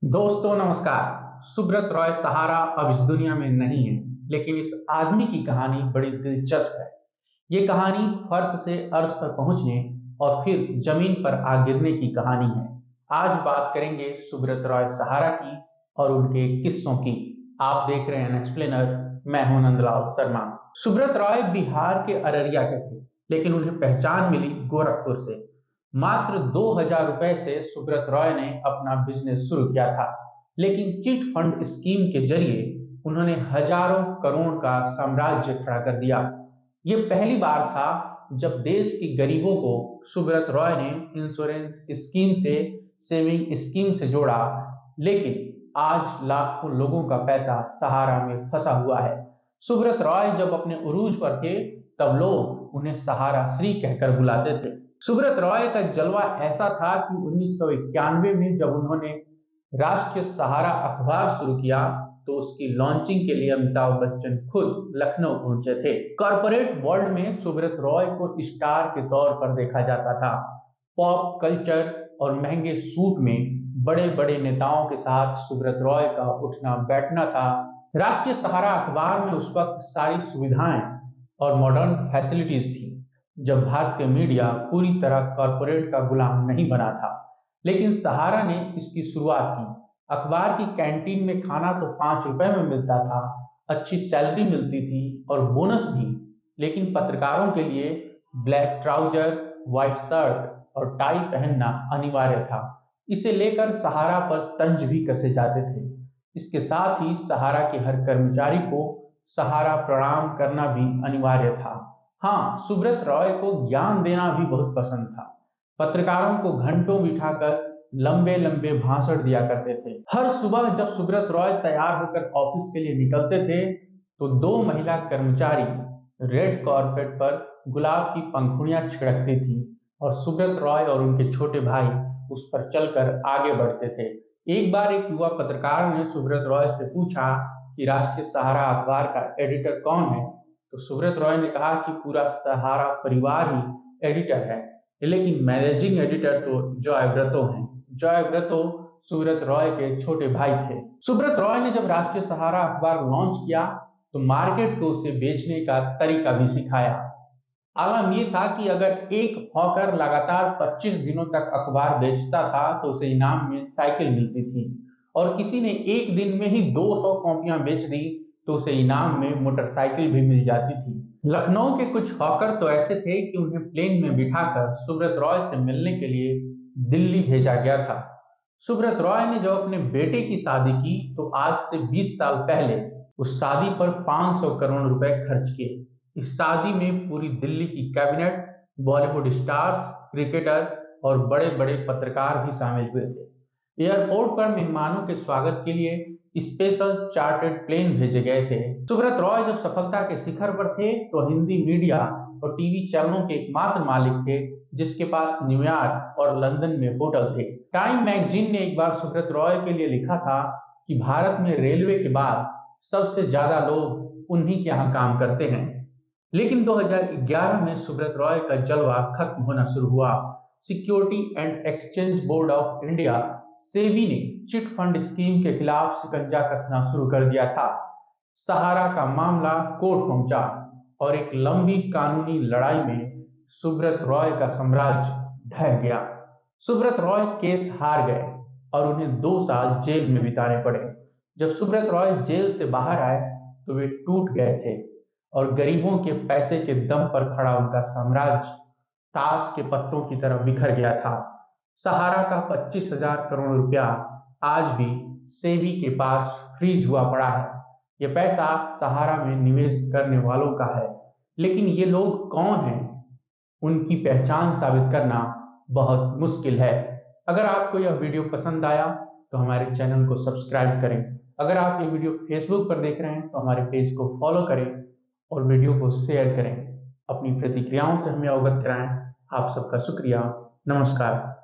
दोस्तों नमस्कार। सुब्रत रॉय सहारा अब इस दुनिया में नहीं है, लेकिन इस आदमी की कहानी बड़ी दिलचस्प है। ये कहानी फर्श से अर्श पर पहुंचने और फिर जमीन पर आ गिरने की कहानी है। आज बात करेंगे सुब्रत रॉय सहारा की और उनके किस्सों की। आप देख रहे हैं एक्सप्लेनर। मैं हूं नंदलाल शर्मा। सुब्रत रॉय बिहार के अररिया के थे, लेकिन उन्हें पहचान मिली गोरखपुर से। मात्र 2,000 रुपए से सुब्रत रॉय ने अपना बिजनेस शुरू किया था, लेकिन चिट फंड स्कीम के जरिए उन्होंने हजारों करोड़ का साम्राज्य खड़ा कर दिया। ये पहली बार था जब देश के गरीबों को सुब्रत रॉय ने इंश्योरेंस स्कीम से, सेविंग स्कीम से जोड़ा। लेकिन आज लाखों लोगों का पैसा सहारा में फंसा हुआ है। सुब्रत रॉय जब अपने उरूज पर थे, तब लोग उन्हें सहारा श्री कहकर बुलाते थे। सुब्रत रॉय का जलवा ऐसा था कि 1991 में जब उन्होंने राष्ट्रीय सहारा अखबार शुरू किया, तो उसकी लॉन्चिंग के लिए अमिताभ बच्चन खुद लखनऊ पहुंचे थे। कॉरपोरेट वर्ल्ड में सुब्रत रॉय को स्टार के तौर पर देखा जाता था। पॉप कल्चर और महंगे सूट में बड़े बड़े नेताओं के साथ सुब्रत रॉय का उठना बैठना था। राष्ट्रीय सहारा अखबार में उस वक्त सारी सुविधाएं और मॉडर्न फैसिलिटीज थी, जब भारतीय मीडिया पूरी तरह कॉरपोरेट का गुलाम नहीं बना था। लेकिन सहारा ने इसकी शुरुआत की। अखबार की कैंटीन में खाना तो 5 रुपए में मिलता था, अच्छी सैलरी मिलती थी और बोनस भी। लेकिन पत्रकारों के लिए ब्लैक ट्राउजर, व्हाइट शर्ट और टाई पहनना अनिवार्य था। इसे लेकर सहारा पर तंज भी कसे जाते थे। इसके साथ ही सहारा के हर कर्मचारी को सहारा प्रणाम करना भी अनिवार्य था। हाँ, सुब्रत रॉय को ज्ञान देना भी बहुत पसंद था। पत्रकारों को घंटों बिठाकर लंबे लंबे भाषण दिया करते थे। हर सुबह जब सुब्रत रॉय तैयार होकर ऑफिस के लिए निकलते थे, तो दो महिला कर्मचारी रेड कार्पेट पर गुलाब की पंखुड़ियां छिड़कती थी और सुब्रत रॉय और उनके छोटे भाई उस पर चलकर आगे बढ़ते थे। एक बार एक युवा पत्रकार ने सुब्रत रॉय से पूछा कि राष्ट्रीय सहारा अखबार का एडिटर कौन है। तो सुब्रत रॉय ने कहा कि पूरा सहारा परिवार ही एडिटर है, लेकिन मैनेजिंग एडिटर तो जॉयव्रतो हैं। जॉयव्रतो सुब्रत रॉय के छोटे भाई थे। सुब्रत रॉय ने जब राष्ट्रीय सहारा अखबार लॉन्च किया, तो मार्केट को उसे बेचने का तरीका भी सिखाया। आलम यह था कि अगर एक हॉकर लगातार 25 दिनों तक अखबार बेचता था, तो उसे इनाम में साइकिल मिलती थी। और किसी ने एक दिन में ही 200 कॉपियां बेच दी, तो उसे इनाम में मोटरसाइकिल भी मिल जाती थी। लखनऊ के कुछ हॉकर तो ऐसे थे कि उन्हें प्लेन में बिठाकर सुब्रत रॉय से मिलने के लिए दिल्ली भेजा गया था। सुब्रत रॉय ने जब अपने बेटे की शादी की, तो आज से 20 साल पहले उस शादी पर 500 करोड़ रुपए खर्च किए। इस शादी में पूरी दिल्ली की कैबिनेट, बॉलीवुड स्टार्स, क्रिकेटर और बड़े बड़े पत्रकार भी शामिल हुए थे। एयरपोर्ट पर मेहमानों के स्वागत के लिए स्पेशल चार्टर्ड प्लेन भेजे गए थे। सुब्रत रॉय जब सफलता के शिखर पर थे, तो हिंदी मीडिया और टीवी चैनलों के एकमात्र मालिक थे जिसके पास न्यूयॉर्क और लंदन में होटल थे। टाइम मैगजीन ने एक बार सुब्रत रॉय के लिए लिखा था कि भारत में रेलवे के बाद सबसे ज्यादा लोग उन्हीं के यहाँ काम करते हैं। लेकिन 2011 में सुब्रत रॉय का जलवा खत्म होना शुरू हुआ। Security and exchange board of India, SEBI ने चिट फंड स्कीम के खिलाफ शिकंजा कसना शुरू कर दिया था। सहारा का मामला कोर्ट पहुंचा और एक लंबी कानूनी लड़ाई में सुब्रत रॉय का साम्राज्य ढह गया। सुब्रत रॉय केस हार गए और उन्हें 2 साल जेल में बिताने पड़े। जब सुब्रत रॉय जेल से बाहर आए, तो वे टूट गए थे और गरीबों के पैसे के दम पर खड़ा उनका साम्राज्य ताश के पत्तों की तरह बिखर गया था। सहारा का 25,000 करोड़ रुपया आज भी सेबी के पास फ्रीज हुआ पड़ा है। यह पैसा सहारा में निवेश करने वालों का है, लेकिन ये लोग कौन हैं, उनकी पहचान साबित करना बहुत मुश्किल है। अगर आपको यह वीडियो पसंद आया, तो हमारे चैनल को सब्सक्राइब करें। अगर आप ये वीडियो फेसबुक पर देख रहे हैं, तो हमारे पेज को फॉलो करें और वीडियो को शेयर करें। अपनी प्रतिक्रियाओं से हमें अवगत कराएं। आप सबका शुक्रिया। नमस्कार।